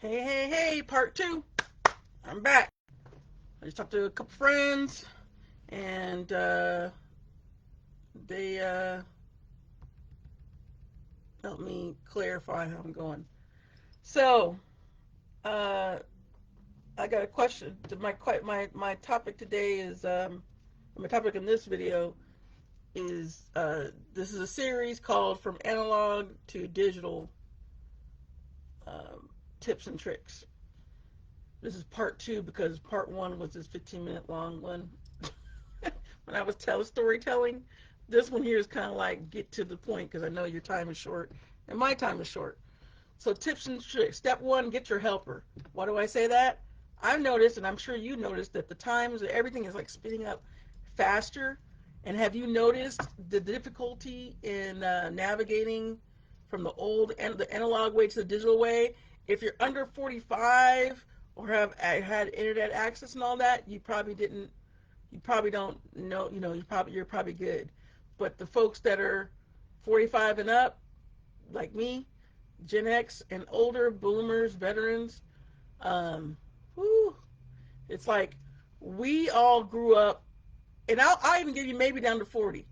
Hey, hey, hey, part two. I'm back. I just talked to a couple friends, and they helped me clarify how I'm going. So, uh, I got a question. My topic today is my topic in this video is this is a series called From Analog to Digital um, Tips and Tricks. This is part two because part one was this 15-minute long one. When I was storytelling, this one here is kind of like get to the point because I know your time is short and my time is short. So tips and tricks. Step one, get your helper. Why do I say that? I've noticed, and I'm sure you noticed, that the times everything is like speeding up faster. And have you noticed the difficulty in navigating from the old and the analog way to the digital way? If you're under 45 or have had internet access and all that, you probably don't know, you're probably good. But the folks that are 45 and up, like me, Gen X and older, boomers, veterans, um, whew, it's like we all grew up, and I'll even give you maybe down to 40,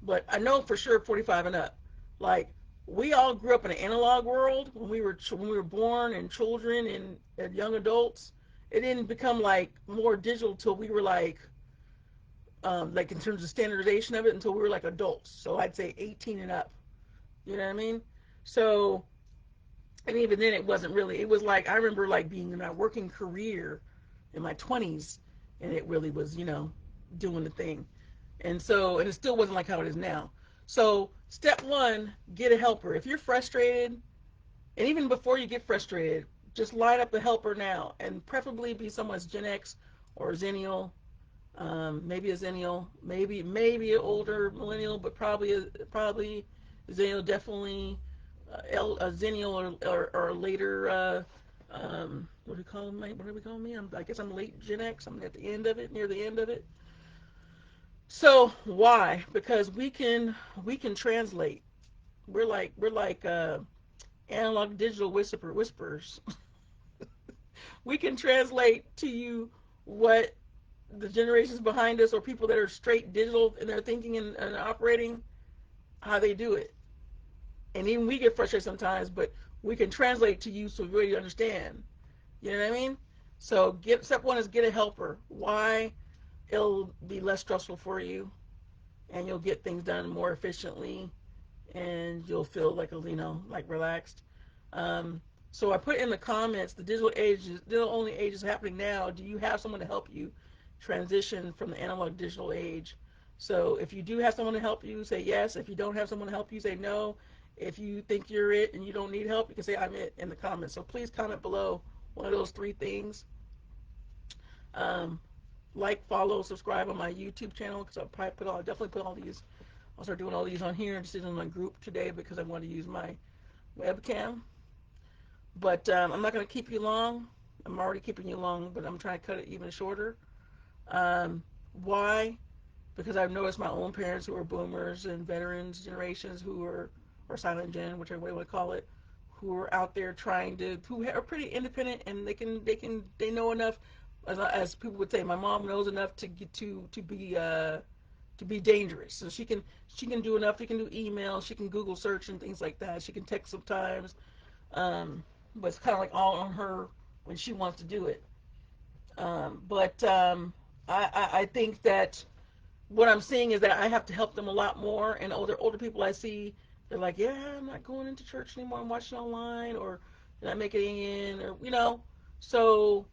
but I know for sure 45 and up. Like we all grew up in an analog world when we were born and children and young adults. It didn't become like more digital till we were like in terms of standardization of it until we were like adults. So I'd say 18 and up. You know what I mean? So, and even then it wasn't really, it was like, I remember like being in my working career in my 20s and it really was, doing the thing. And so, and it still wasn't like how it is now. So step one, get a helper. If you're frustrated, and even before you get frustrated, just line up a helper now and preferably be someone's Gen X or Zennial, maybe a Zennial, maybe an older millennial, but probably Zennial, definitely a Zennial or later. What do we call me? What do we call me? I guess I'm late Gen X. I'm at the end of it, near the end of it. So why? Because we can translate. We're like analog digital whisperers. We can translate to you what the generations behind us or people that are straight digital in their thinking and operating, how they do it. And even we get frustrated sometimes, but we can translate to you so you really understand. You know what I mean? So step one is get a helper. Why? It'll be less stressful for you, and you'll get things done more efficiently, and you'll feel like like relaxed. Um, so I put in the comments, the digital only age is happening now. Do you have someone to help you transition from the analog digital age? So if you do have someone to help you, say yes. If you don't have someone to help you, say no. If you think you're it and you don't need help, you can say I'm it in the comments. So please comment below one of those three things. Um, like, follow, subscribe on my YouTube channel because I'll definitely put all these. I'll start doing all these on here. Just in my group today because I want to use my webcam. But I'm not going to keep you long. I'm already keeping you long, but I'm trying to cut it even shorter. Um, why? Because I've noticed my own parents who are boomers and veterans generations who are, or silent gen, whichever way you want to call it, who are out there who are pretty independent and they know enough, as people would say. My mom knows enough to get to be dangerous. So she can do enough. She can do email. She can Google search and things like that. She can text sometimes. Um, but it's kind of like all on her when she wants to do it. But I think that what I'm seeing is that I have to help them a lot more. And older people I see, they're like, yeah, I'm not going into church anymore. I'm watching online, or you're not making it in, or So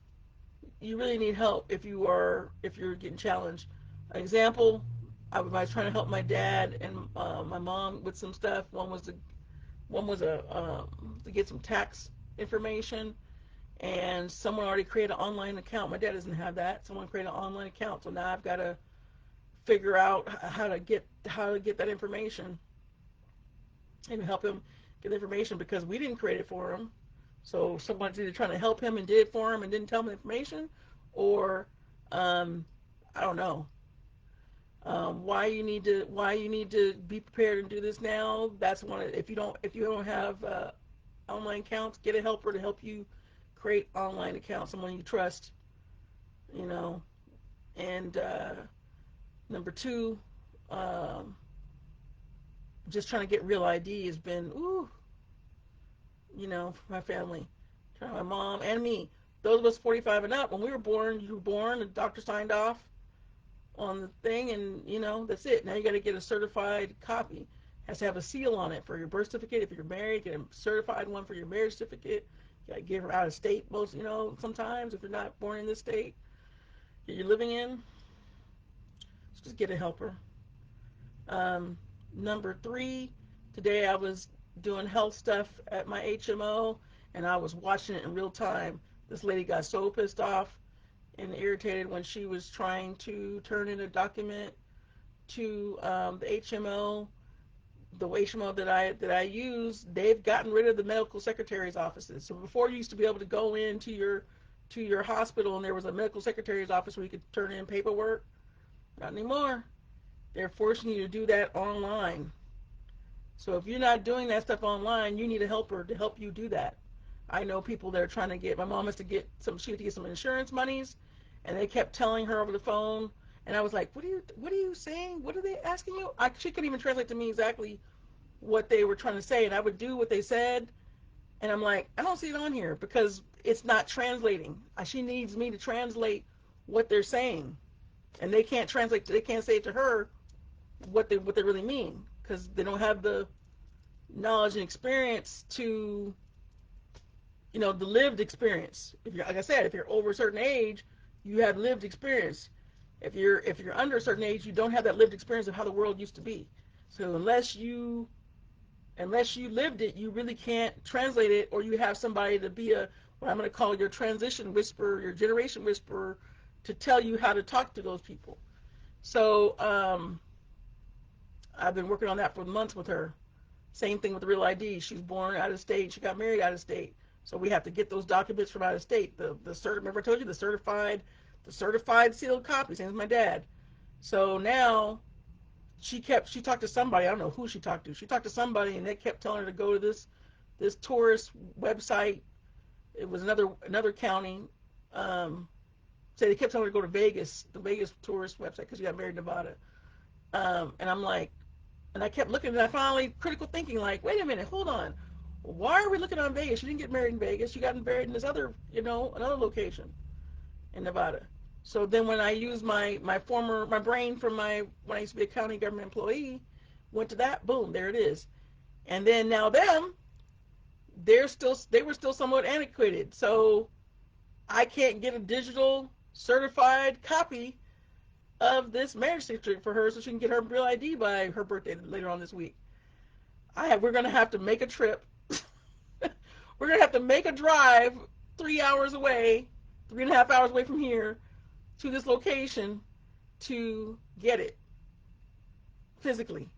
you really need help if you're getting challenged. An example, I was trying to help my dad and my mom with some stuff. One was to get some tax information, and someone already created an online account. My dad doesn't have that. Someone created an online account, so now I've got to figure out how to get that information and help him get the information because we didn't create it for him. So someone's either trying to help him and did it for him and didn't tell him the information, or um, I don't know. Why you need to be prepared and do this now. That's one. If you don't have online accounts, get a helper to help you create online account, someone you trust, you know. And number two, um, just trying to get real ID has been, ooh, for my family, my mom and me. Those of us 45 and up, when we were born, you were born, the doctor signed off on the thing, and that's it. Now you got to get a certified copy. It has to have a seal on it for your birth certificate. If you're married, get a certified one for your marriage certificate. You got to give her out of state most, sometimes if you're not born in this state that you're living in. So just get a helper. Um, Number three, today I was doing health stuff at my HMO, and I was watching it in real time. This lady got so pissed off and irritated when she was trying to turn in a document to the HMO. The HMO that I use, they've gotten rid of the medical secretary's offices. So before, you used to be able to go into your hospital and there was a medical secretary's office where you could turn in paperwork. Not anymore. They're forcing you to do that online. So if you're not doing that stuff online, you need a helper to help you do that. I know people that are trying to get, my mom has to get she had to get some insurance monies, and they kept telling her over the phone, and I was like, what are you saying? What are they asking you? She couldn't even translate to me exactly what they were trying to say, and I would do what they said, and I'm like, I don't see it on here because it's not translating. She needs me to translate what they're saying, and they can't translate. They can't say it to her what they really mean because they don't have the knowledge and experience to, the lived experience. If you're, like I said, if you're over a certain age, you have lived experience. If you're under a certain age, you don't have that lived experience of how the world used to be. So unless you lived it, you really can't translate it, or you have somebody to be what I'm going to call your transition whisperer, your generation whisperer, to tell you how to talk to those people. So I've been working on that for months with her. Same thing with the Real ID. She was born out of state. She got married out of state. So we have to get those documents from out of state. Remember I told you the certified sealed copy. Same as my dad. So now she talked to somebody. I don't know who she talked to. She talked to somebody, and they kept telling her to go to this tourist website. It was another county. So they kept telling her to go to Vegas, the Vegas tourist website, because she got married in Nevada. And I'm like, and I kept looking, and I finally critical thinking, like, wait a minute, hold on. Why are we looking on Vegas? She didn't get married in Vegas. She got married in this other, another location in Nevada. So then when I used my brain from when I used to be a county government employee, went to that, boom, there it is. And then now they were still somewhat antiquated. So I can't get a digital certified copy of this marriage certificate for her so she can get her real ID by her birthday later on this week. We're gonna have to make a trip. We're gonna have to make a drive 3 hours away, 3.5 hours away from here, to this location to get it physically.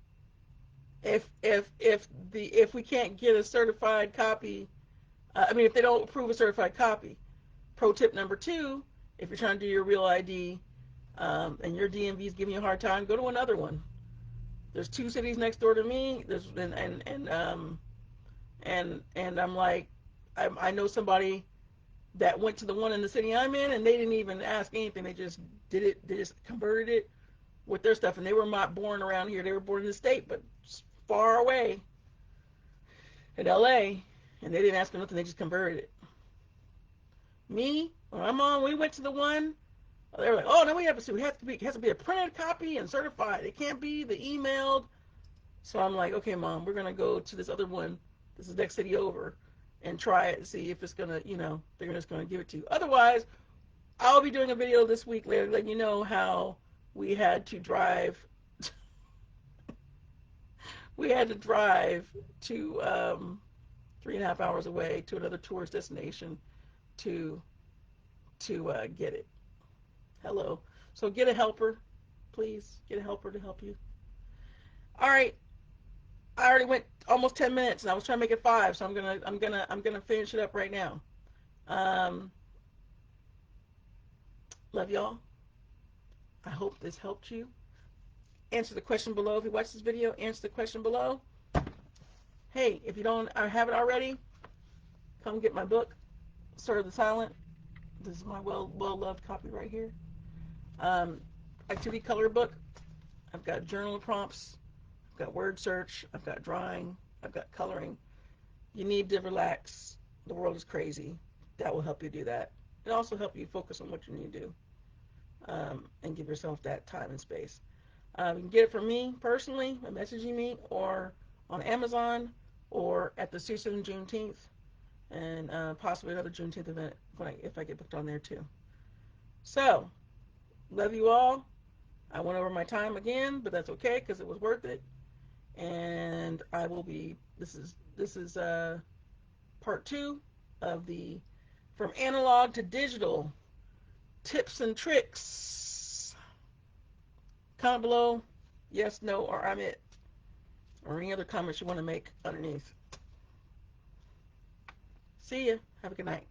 If we can't get a certified copy, if they don't approve a certified copy. Pro tip number two: if you're trying to do your real ID, and your DMV is giving you a hard time, go to another one. There's two cities next door to me. And I'm like, I know somebody that went to the one in the city I'm in, and they didn't even ask anything. They just did it. They just converted it with their stuff, and they were not born around here. They were born in the state, but far away in LA, and they didn't ask for nothing. They just converted it. Me, when I'm on, we went to the one. They were like, oh no, it has to be a printed copy and certified. It can't be the emailed. So I'm like, okay, Mom, we're gonna go to this other one. This is the next city over, and try it and see if it's gonna, they're just gonna give it to you. Otherwise, I'll be doing a video this week later letting you know how we had to drive. We had to drive to 3.5 hours away to another tourist destination to get it. Hello. So get a helper, please. Get a helper to help you. All right. I already went almost 10 minutes, and I was trying to make it 5, so I'm gonna finish it up right now. Um, Love y'all. I hope this helped you. Answer the question below. If you watch this video, answer the question below. Hey, if you don't have it already, come get my book, Sir the Silent. This is my well loved copy right here. Um, Activity color book. I've got journal prompts. I've got word search. I've got drawing. I've got coloring. You need to relax. The world is crazy. That will help you do that. It also help you focus on what you need to do, and give yourself that time and space. You can get it from me personally by messaging me or on Amazon or at the Season Juneteenth and possibly another Juneteenth event if I get booked on there too. So, love you all. I went over my time again, but that's okay because it was worth it. And I will be. This is part two of the from analog to digital tips and tricks. Comment below, yes, no, or I'm it, or any other comments you want to make underneath. See ya. Have a good night.